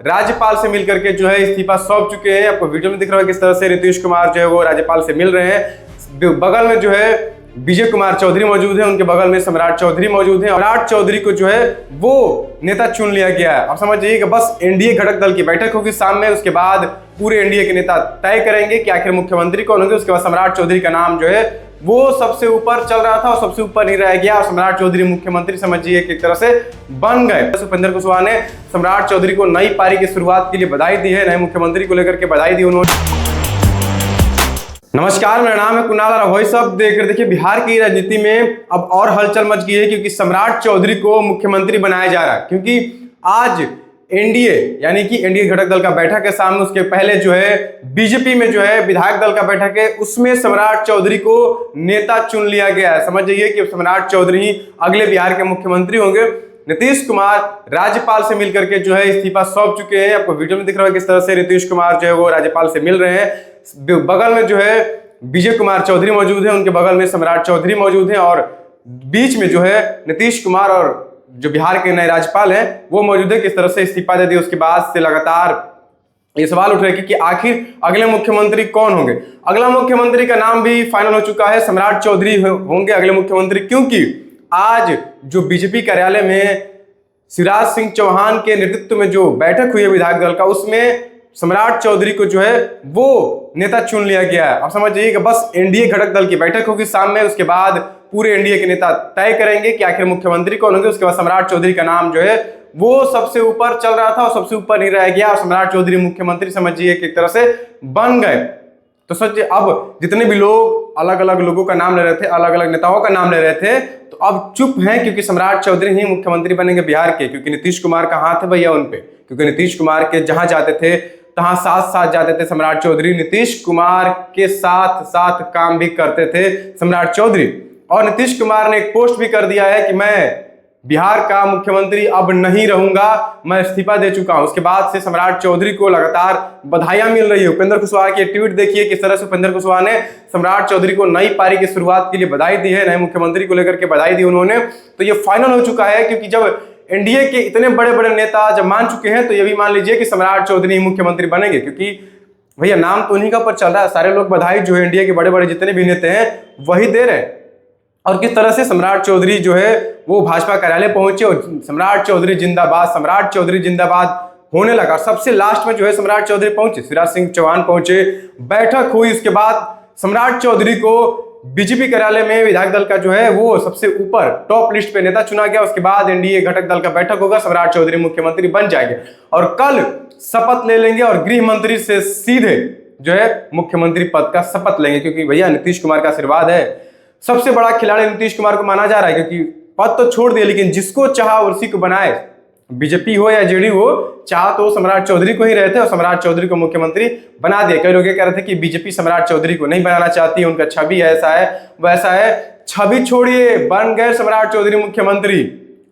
राज्यपाल से मिलकर के जो है इस्तीफा सौंप चुके हैं। आपको वीडियो में दिख रहा है किस तरह से नीतीश कुमार जो है वो राज्यपाल से मिल रहे हैं। बगल में जो है विजय कुमार चौधरी मौजूद है, उनके बगल में सम्राट चौधरी मौजूद है। सम्राट चौधरी को जो है वो नेता चुन लिया गया है। आप समझ जाइए कि बस एनडीए घटक दल की बैठक होगी शाम में, उसके बाद पूरे एनडीए के नेता तय करेंगे कि आखिर मुख्यमंत्री कौन होंगे। उसके बाद सम्राट चौधरी का नाम जो है वो सबसे ऊपर चल रहा था और सबसे ऊपर नहीं रह गया और सम्राट चौधरी मुख्यमंत्री समझिए कि एक तरह से बन गए। उपेंद्र कुशवाहा ने सम्राट चौधरी को नई पारी की शुरुआत के लिए बधाई दी है, नए मुख्यमंत्री को लेकर के बधाई दी उन्होंने। नमस्कार, मेरा नाम है कुणाल और वही सब देख रहे। देखिए, बिहार की राजनीति में अब और हलचल मच गई है क्योंकि सम्राट चौधरी को मुख्यमंत्री बनाया जा रहा है। क्योंकि आज एनडीए यानी कि एनडीए घटक दल का बैठक है सामने, उसके पहले जो है बीजेपी में जो है विधायक दल का बैठक है, उसमें सम्राट चौधरी को नेता चुन लिया गया है। समझ जाइए कि सम्राट चौधरी ही अगले बिहार के मुख्यमंत्री होंगे। नीतीश कुमार राज्यपाल से मिलकर के जो है इस्तीफा सौंप चुके हैं। आपको वीडियो में दिख रहा है किस तरह से नीतीश कुमार जो है वो राज्यपाल से मिल रहे हैं। बगल में जो है विजय कुमार चौधरी मौजूद है, उनके बगल में सम्राट चौधरी मौजूद है और बीच में जो है नीतीश कुमार और जो बिहार के नए राज्यपाल हैं वो मौजूद है। किस तरह से इस्तीफा दे दिया, उसके बाद से लगातार ये सवाल उठ रहे हैं कि आखिर अगले मुख्यमंत्री कौन होंगे। अगला मुख्यमंत्री का नाम भी फाइनल हो चुका है, सम्राट चौधरी होंगे अगले मुख्यमंत्री। क्योंकि आज जो बीजेपी कार्यालय में शिवराज सिंह चौहान के नेतृत्व में जो बैठक हुई है विधायक दल का, उसमें सम्राट चौधरी को जो है वो नेता चुन लिया गया है। आप समझ जाइए कि बस एनडीए घटक दल की बैठक होगी शाम में, उसके बाद पूरे एनडीए के नेता तय करेंगे कि आखिर मुख्यमंत्री कौन होंगे। उसके बाद सम्राट चौधरी का नाम जो है वो सबसे ऊपर चल रहा था और सबसे ऊपर नहीं रह गया और सम्राट चौधरी मुख्यमंत्री समझिए कि एक तरह से बन गए। तो सोचिए, अब जितने भी लोग अलग अलग लोगों का नाम ले रहे थे, अलग अलग नेताओं का नाम ले रहे थे, तो अब चुप हैं क्योंकि सम्राट चौधरी ही मुख्यमंत्री बनेंगे बिहार के। क्योंकि नीतीश कुमार का हाथ है भैया उन पे, क्योंकि नीतीश कुमार के जहां जाते थे तहां साथ साथ जाते थे सम्राट चौधरी। नीतीश कुमार के साथ साथ काम भी करते थे सम्राट चौधरी। और नीतीश कुमार ने एक पोस्ट भी कर दिया है कि मैं बिहार का मुख्यमंत्री अब नहीं रहूंगा, मैं इस्तीफा दे चुका हूं। उसके बाद से सम्राट चौधरी को लगातार बधाइयां मिल रही है। उपेंद्र कुशवाहा की ट्वीट देखिए किस तरह से उपेंद्र कुशवाहा ने सम्राट चौधरी को नई पारी की शुरुआत के लिए बधाई दी है, नए मुख्यमंत्री को लेकर के बधाई दी उन्होंने। तो ये फाइनल हो चुका है क्योंकि जब एनडीए के इतने बड़े बड़े नेता जब मान चुके हैं तो ये भी मान लीजिए कि सम्राट चौधरी ही मुख्यमंत्री बनेंगे। क्योंकि भैया नाम तो उन्हीं का पर चल रहा है, सारे लोग बधाई जो है एनडीए के बड़े बड़े जितने भी नेता हैं वही दे रहे हैं। और किस तरह से सम्राट चौधरी जो है वो भाजपा कार्यालय पहुंचे और सम्राट चौधरी जिंदाबाद, सम्राट चौधरी जिंदाबाद होने लगा। सबसे लास्ट में जो है सम्राट चौधरी पहुंचे, शिवराज सिंह चौहान पहुंचे, बैठक हुई। उसके बाद सम्राट चौधरी को बीजेपी कार्यालय में विधायक दल का जो है वो सबसे ऊपर टॉप लिस्ट पे नेता चुना गया। उसके बाद एनडीए घटक दल का बैठक होगा, सम्राट चौधरी मुख्यमंत्री बन जाएंगे और कल शपथ ले लेंगे और गृह मंत्री से सीधे जो है मुख्यमंत्री पद का शपथ लेंगे। क्योंकि भैया नीतीश कुमार का आशीर्वाद है, सबसे बड़ा खिलाड़ी नीतीश कुमार को माना जा रहा है। क्योंकि पद तो छोड़ दिए लेकिन जिसको चाहा उसी को बनाए, बीजेपी हो या जेडीयू हो, चाह तो सम्राट चौधरी को ही रहे थे और सम्राट चौधरी को मुख्यमंत्री बना दिया। कई लोग ये कह रहे थे कि बीजेपी सम्राट चौधरी को नहीं बनाना चाहती है, उनका छवि ऐसा है वैसा है। छवि छोड़िए, बन गए सम्राट चौधरी मुख्यमंत्री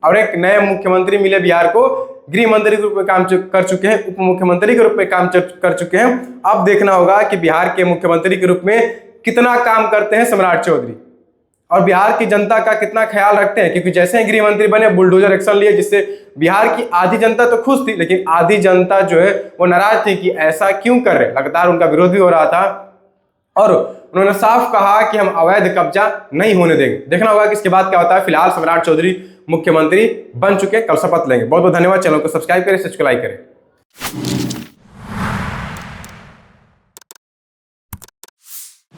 और एक नए मुख्यमंत्री मिले बिहार को। गृह मंत्री के रूप में काम कर चुके हैं, उप मुख्यमंत्री के रूप में काम कर चुके हैं। अब देखना होगा कि बिहार के मुख्यमंत्री के रूप में कितना काम करते हैं सम्राट चौधरी और बिहार की जनता का कितना ख्याल रखते हैं। क्योंकि जैसे ही गृह मंत्री बने बुलडोजर एक्शन लिए, जिससे बिहार की आधी जनता तो खुश थी लेकिन आधी जनता जो है वो नाराज थी कि ऐसा क्यों कर रहे। लगातार उनका विरोध भी हो रहा था और उन्होंने साफ कहा कि हम अवैध कब्जा नहीं होने देंगे। देखना होगा कि इसके बाद क्या होता है। फिलहाल सम्राट चौधरी मुख्यमंत्री बन चुके, कल शपथ लेंगे। बहुत बहुत धन्यवाद। चैनल को सब्सक्राइब करें, लाइक करें।